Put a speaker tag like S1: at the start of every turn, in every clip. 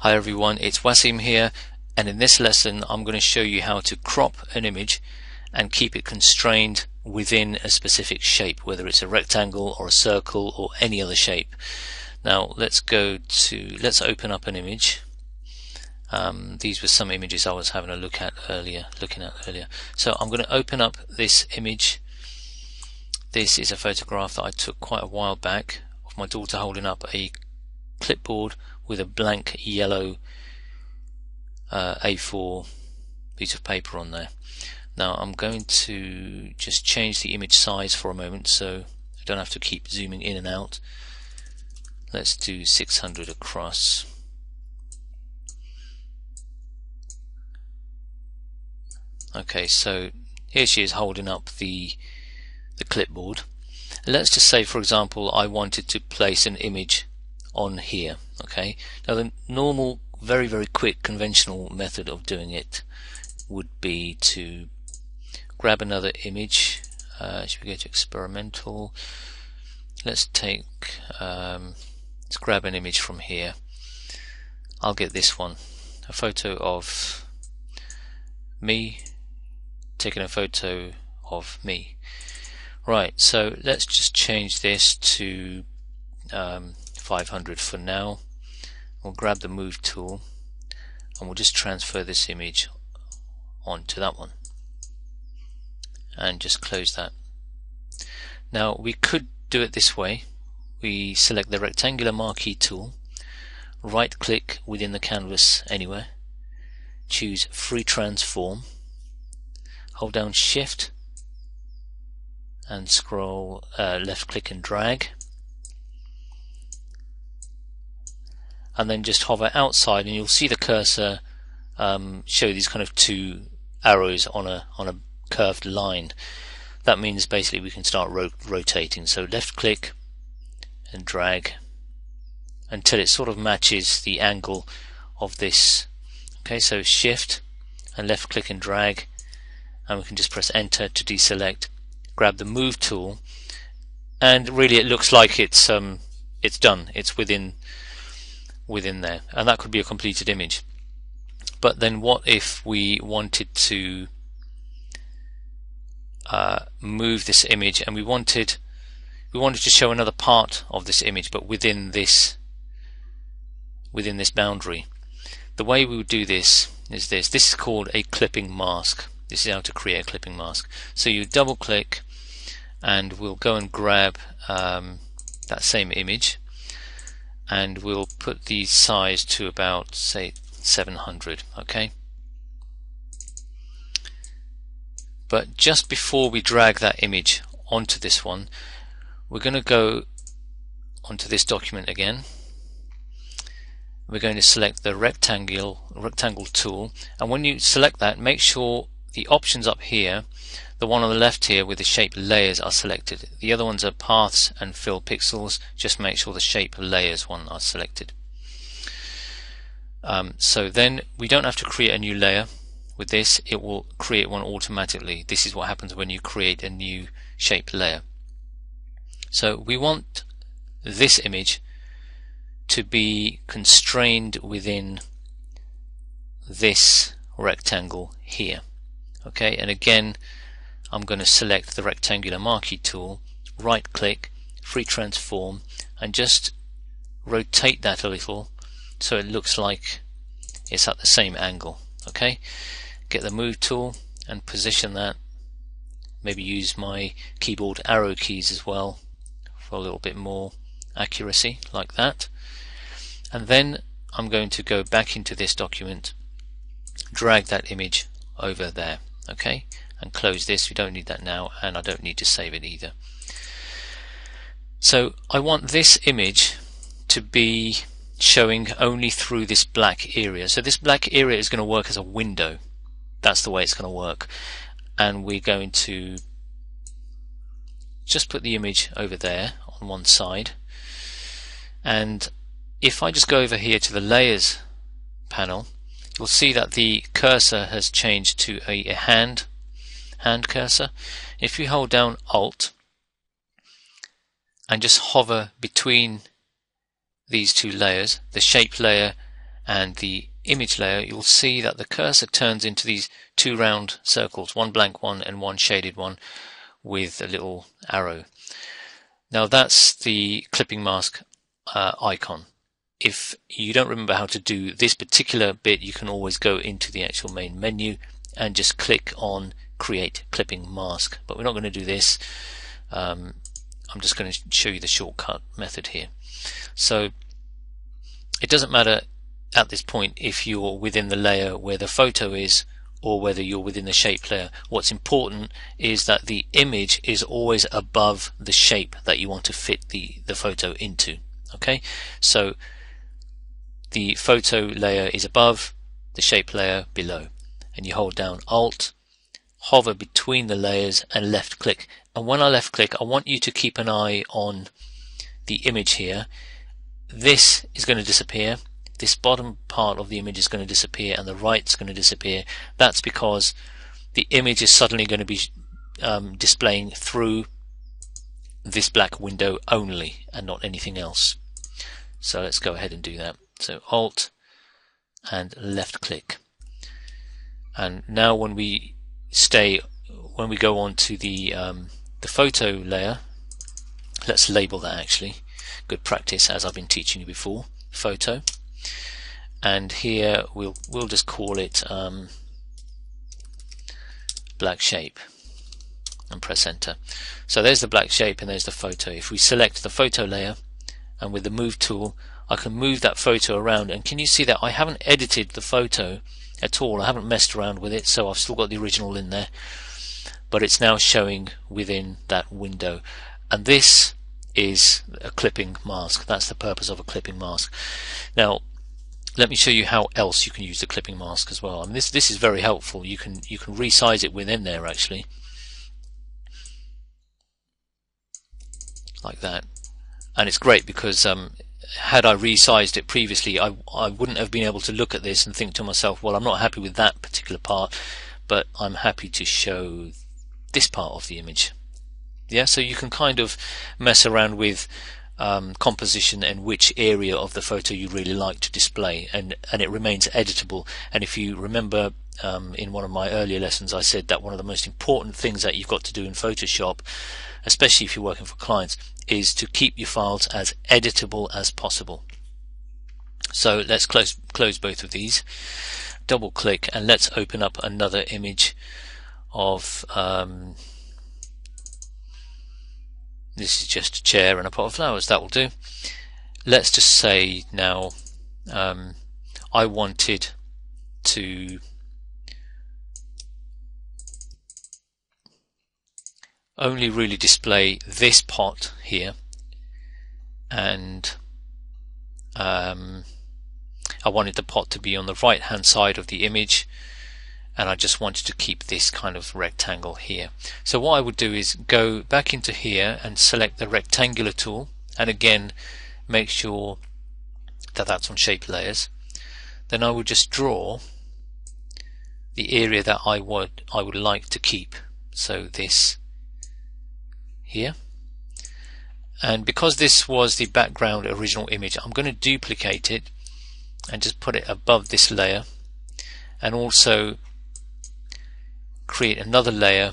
S1: Hi everyone, it's Wasim here, and in this lesson I'm going to show you how to crop an image and keep it constrained within a specific shape, whether it's a rectangle or a circle or any other shape. Now let's open up an image. These were some images I was having a look at earlier. So I'm going to open up this image. This is a photograph that I took quite a while back of my daughter holding up a clipboard with a blank yellow A4 piece of paper on there. Now I'm going to just change the image size for a moment so I don't have to keep zooming in and out. Let's do 600 across. Okay, so here she is holding up the clipboard. Let's just say, for example, I wanted to place an image on here. Okay, now the normal, very quick conventional method of doing it would be to grab another image. Should we go to experimental? Let's grab an image from here. I'll get this one, a photo of me taking a photo of me. Right, so let's just change this to 500 for now. We'll grab the move tool and we'll just transfer this image onto that one and just close that. Now we could do it this way. We select the rectangular marquee tool, right click within the canvas anywhere, choose free transform, hold down shift and scroll left click and drag, and then just hover outside and you'll see the cursor show these kind of two arrows on a curved line. That means basically we can start rotating. So left click and drag until it sort of matches the angle of this. Okay, so shift and left click and drag, and we can just press enter to deselect, grab the move tool, and really it looks like it's done. It's within there, and that could be a completed image. But then what if we wanted to move this image and we wanted to show another part of this image but within this boundary? The way we would do this is this is called a clipping mask. This is how to create a clipping mask. So you double click and we'll go and grab that same image and we'll put the size to about, say, 700. Okay, but just before we drag that image onto this one, we're going to go onto this document again. We're going to select the rectangle tool, and when you select that, make sure the options up here, the one on the left here with the shape layers, are selected. The other ones are paths and fill pixels. Just make sure the shape layers one are selected. So then we don't have to create a new layer with this, it will create one automatically. This is what happens when you create a new shape layer. So we want this image to be constrained within this rectangle here. Okay, and again I'm going to select the rectangular marquee tool, right click, free transform, and just rotate that a little so it looks like it's at the same angle. Okay, get the move tool and position that. Maybe use my keyboard arrow keys as well for a little bit more accuracy, like that. And then I'm going to go back into this document, drag that image over there. Okay, and close this. We don't need that now, and I don't need to save it either. So I want this image to be showing only through this black area. So this black area is going to work as a window. That's the way it's going to work. And we're going to just put the image over there on one side. And if I just go over here to the layers panel, you'll see that the cursor has changed to a hand cursor. If you hold down Alt and just hover between these two layers, the shape layer and the image layer, you'll see that the cursor turns into these two round circles, one blank one and one shaded one with a little arrow. Now that's the clipping mask icon. If you don't remember how to do this particular bit, you can always go into the actual main menu and just click on create clipping mask, but we're not going to do this. I'm just going to show you the shortcut method here. So it doesn't matter at this point if you're within the layer where the photo is or whether you're within the shape layer. What's important is that the image is always above the shape that you want to fit the photo into. Okay, so the photo layer is above, the shape layer below, and you hold down Alt, hover between the layers and left click. And when I left click, I want you to keep an eye on the image here. This is going to disappear. This bottom part of the image is going to disappear, and the right's going to disappear. That's because the image is suddenly going to be displaying through this black window only and not anything else. So let's go ahead and do that. So Alt and left click. And now when we go on to the photo layer, let's label that actually. Good practice, as I've been teaching you before. Photo. And here we'll just call it black shape and press enter. So there's the black shape and there's the photo. If we select the photo layer and with the move tool, I can move that photo around, and can you see that I haven't edited the photo at all? I haven't messed around with it, so I've still got the original in there, but it's now showing within that window. And this is a clipping mask. That's the purpose of a clipping mask. Now let me show you how else you can use the clipping mask as well. I mean, this is very helpful. You can resize it within there actually, like that, and it's great because had I resized it previously, I wouldn't have been able to look at this and think to myself, well, I'm not happy with that particular part, but I'm happy to show this part of the image. Yeah, so you can kind of mess around with composition and which area of the photo you really like to display, and it remains editable. And if you remember in one of my earlier lessons, I said that one of the most important things that you've got to do in Photoshop, especially if you're working for clients, is to keep your files as editable as possible. So let's close both of these, double click, and let's open up another image of this is just a chair and a pot of flowers. That will do. Let's just say now I wanted to only really display this pot here, and I wanted the pot to be on the right hand side of the image, and I just wanted to keep this kind of rectangle here. So what I would do is go back into here and select the rectangular tool, and again make sure that that's on shape layers. Then I would just draw the area that I would like to keep, so this here. And because this was the background original image, I'm going to duplicate it and just put it above this layer, and also create another layer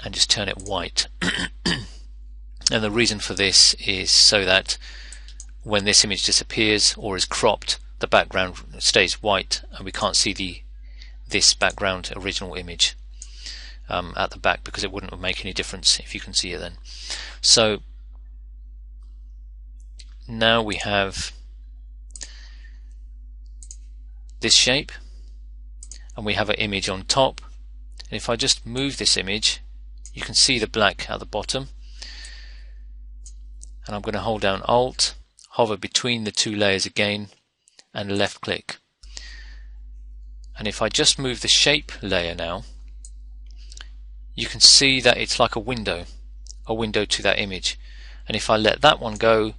S1: and just turn it white. And the reason for this is so that when this image disappears or is cropped, the background stays white and we can't see this background original image at the back, because it wouldn't make any difference if you can see it then. So now we have this shape and we have an image on top, and if I just move this image, you can see the black at the bottom, and I'm going to hold down Alt, hover between the two layers again, and left click. And if I just move the shape layer now, you can see that it's like a window to that image. And if I let that one go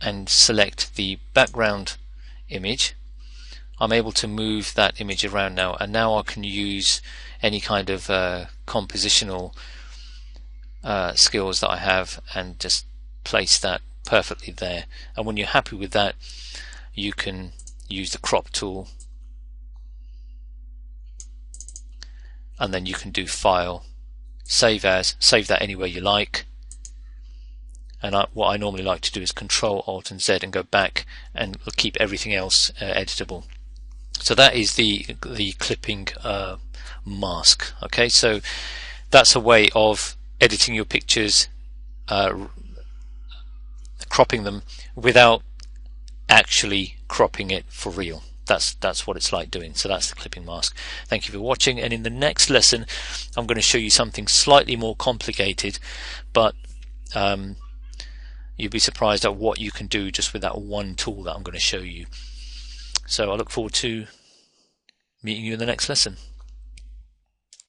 S1: and select the background image, I'm able to move that image around now, and now I can use any kind of compositional skills that I have and just place that perfectly there. And when you're happy with that, you can use the crop tool, and then you can do File, Save As, save that anywhere you like. And what I normally like to do is Control Alt and Z and go back and keep everything else editable. So that is the clipping mask. Okay, so that's a way of editing your pictures, cropping them without actually cropping it for real. That's what it's like doing. So that's the clipping mask. Thank you for watching, and in the next lesson I'm going to show you something slightly more complicated, but you'll be surprised at what you can do just with that one tool that I'm going to show you. So I look forward to meeting you in the next lesson.